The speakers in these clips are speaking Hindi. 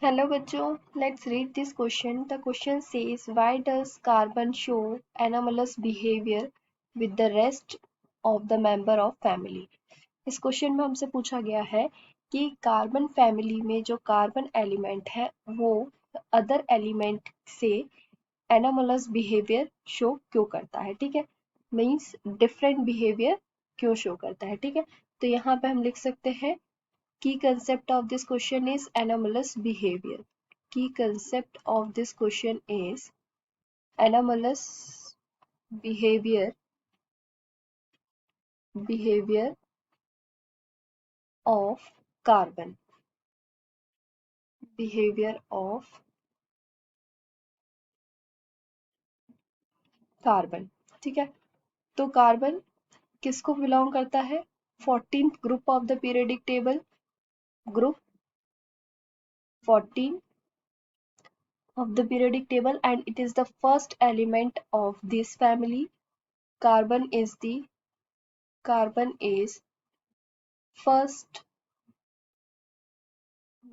Hello बच्चों, let's read this question. The question says, why does carbon show anomalous behavior with the rest of the member of family? इस क्वेश्चन में हमसे पूछा गया है कि कार्बन फैमिली में जो कार्बन एलिमेंट है वो अदर एलिमेंट से एनामोलस बिहेवियर शो क्यों करता है। ठीक है, मीन्स डिफरेंट बिहेवियर क्यों शो करता है। ठीक है, तो यहाँ पे हम लिख सकते हैं key concept of this question is anomalous behavior. Key concept of this question is anomalous behavior of carbon. Behavior of carbon. ठीक है, तो कार्बन किसको बिलोंग करता है? 14th group of the periodic table, group 14 of the periodic table, and it is the first element of this family. Carbon is first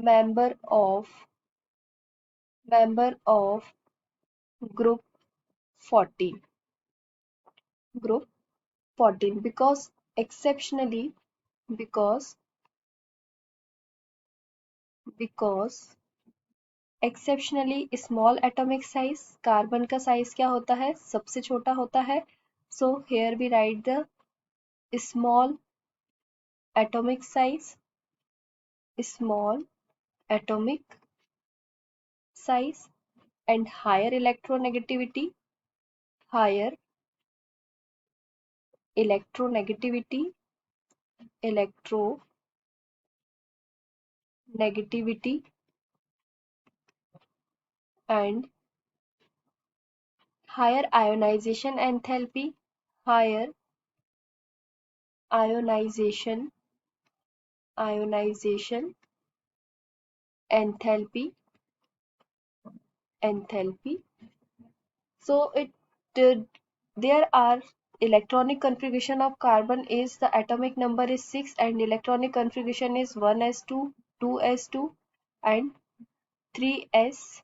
member of group 14, group 14, because because exceptionally small atomic size, carbon का साइज क्या होता है? सबसे छोटा होता है. So here we write the small atomic size, small atomic size, and higher electronegativity, higher electronegativity, electronegativity, and higher ionization enthalpy, higher ionization enthalpy. So uh, there are electronic configuration of carbon is the atomic number is 6 and electronic configuration is 1s2, 2s2 and 3s2.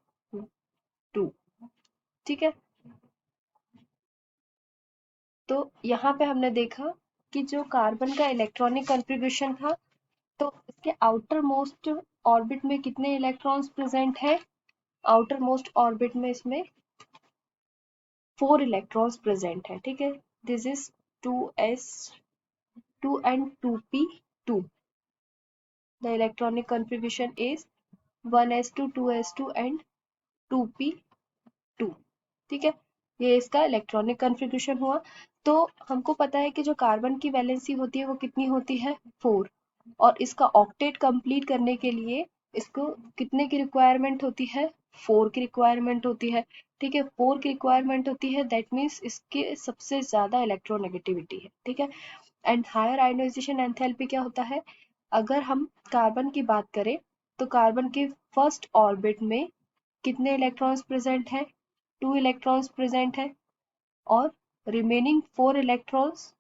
ठीक है, तो यहाँ पे हमने देखा कि जो कार्बन का इलेक्ट्रॉनिक कॉन्फ़िगरेशन था, तो इसके आउटर मोस्ट ऑर्बिट में कितने इलेक्ट्रॉन्स प्रेजेंट है? आउटर मोस्ट ऑर्बिट में इसमें 4 इलेक्ट्रॉन्स प्रेजेंट है. ठीक है, this is 2s2 and 2p2. The electronic configuration is 1s2, 2s2 and 2p2. ठीक है, ये इसका इलेक्ट्रॉनिक कॉन्फ़िगरेशन हुआ. तो हमको पता है कि जो कार्बन की वैलेंसी होती है वो कितनी होती है? 4. और इसका ऑक्टेट कंप्लीट करने के लिए इसको कितने की रिक्वायरमेंट होती है? 4 की रिक्वायरमेंट होती है. ठीक है, 4 की रिक्वायरमेंट होती है, दैट मीन्स इसके सबसे ज्यादा इलेक्ट्रोनेगेटिविटी है. ठीक है, एंड हायर आयोनाइजेशन एंथैल्पी क्या होता है? अगर हम कार्बन की बात करें तो कार्बन के फर्स्ट ऑर्बिट में कितने इलेक्ट्रॉन्स प्रेजेंट हैं? 2 इलेक्ट्रॉन्स प्रेजेंट है, और रिमेनिंग 4 इलेक्ट्रॉन्स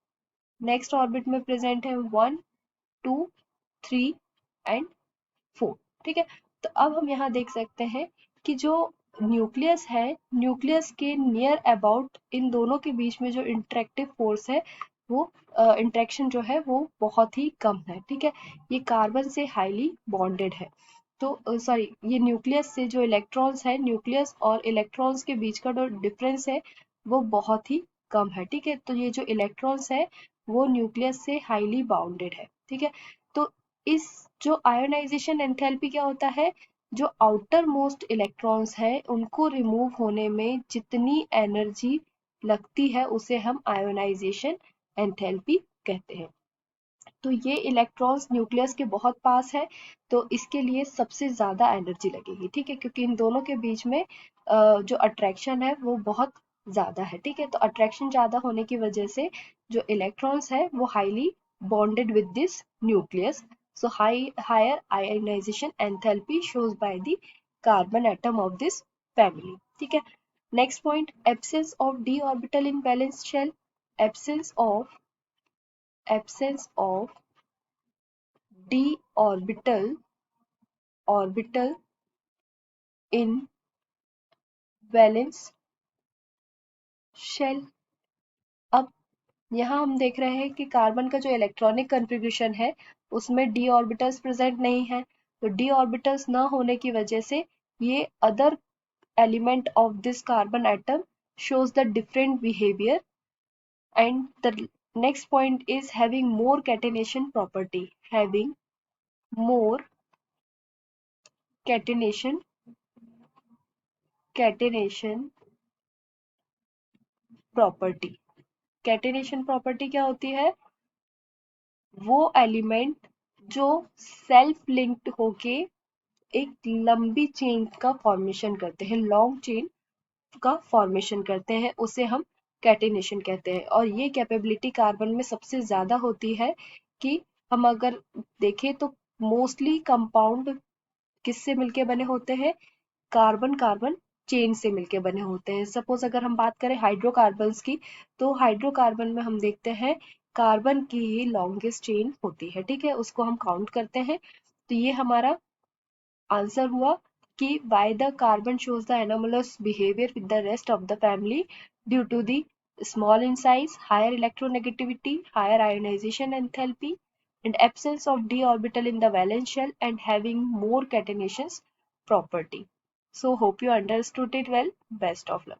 नेक्स्ट ऑर्बिट में प्रेजेंट है, 1, 2, 3 एंड 4. ठीक है, तो अब हम यहाँ देख सकते हैं कि जो न्यूक्लियस है, न्यूक्लियस के नियर अबाउट इन दोनों के बीच में जो इंटरेक्टिव फोर्स है वो इंटरेक्शन जो है वो बहुत ही कम है. ठीक है, ये कार्बन से हाईली बॉन्डेड है. तो सॉरी, ये न्यूक्लियस से जो इलेक्ट्रॉन्स है, न्यूक्लियस और इलेक्ट्रॉन्स के बीच का जो डिफरेंस है वो बहुत ही कम है. ठीक है, तो ये जो इलेक्ट्रॉन्स है वो न्यूक्लियस से हाईली बाउंडेड है. ठीक है, तो इस जो आयोनाइजेशन एंथैल्पी क्या होता है? जो आउटर मोस्ट इलेक्ट्रॉन्स है उनको रिमूव होने में जितनी एनर्जी लगती है उसे हम आयोनाइजेशन एंथैल्पी कहते हैं. तो ये इलेक्ट्रॉन्स न्यूक्लियस के बहुत पास है, तो इसके लिए सबसे ज्यादा एनर्जी लगेगी. ठीक है, क्योंकि इन दोनों के बीच में जो अट्रैक्शन है वो बहुत ज्यादा है. ठीक है, तो अट्रैक्शन ज्यादा होने की वजह से जो इलेक्ट्रॉन्स है वो highly bonded with this nucleus. So higher ionization enthalpy shows by the carbon atom of this family. ठीक है, next point, absence of d orbital in valence shell. Absence of d orbital in valence shell। अब यहाँ हम देख रहे हैं कि कार्बन का जो इलेक्ट्रॉनिक कन्फिग्रेशन है उसमें d ऑर्बिटल्स प्रेजेंट नहीं है, तो d ऑर्बिटल्स ना होने की वजह से ये other element of this carbon atom shows the different behavior, and the next point is having more catenation property, having more catenation catenation property। catenation property क्या होती है? वो एलिमेंट जो सेल्फ लिंक्ड होके एक लंबी चेन का फॉर्मेशन करते हैं, लॉन्ग चेन का फॉर्मेशन करते हैं, उसे हम कैटिनेशन कहते हैं। और ये कैपेबिलिटी कार्बन में सबसे ज्यादा होती है कि हम अगर देखें तो मोस्टली कंपाउंड किससे मिलके बने होते हैं? कार्बन कार्बन चेन से मिलके बने होते हैं। सपोज अगर हम बात करें हाइड्रोकार्बन्स की, तो हाइड्रोकार्बन में हम देखते हैं कार्बन की ही लॉन्गेस्ट चेन होती है, ठीक है, उसको हम काउंट करते हैं। तो ये हमारा आंसर हुआ कि why the carbon shows the anomalous behavior with the rest of the family due to the small in size, higher electronegativity, higher ionization enthalpy, and absence of d orbital in the valence shell, and having more catenations property. So hope you understood it well. Best of luck.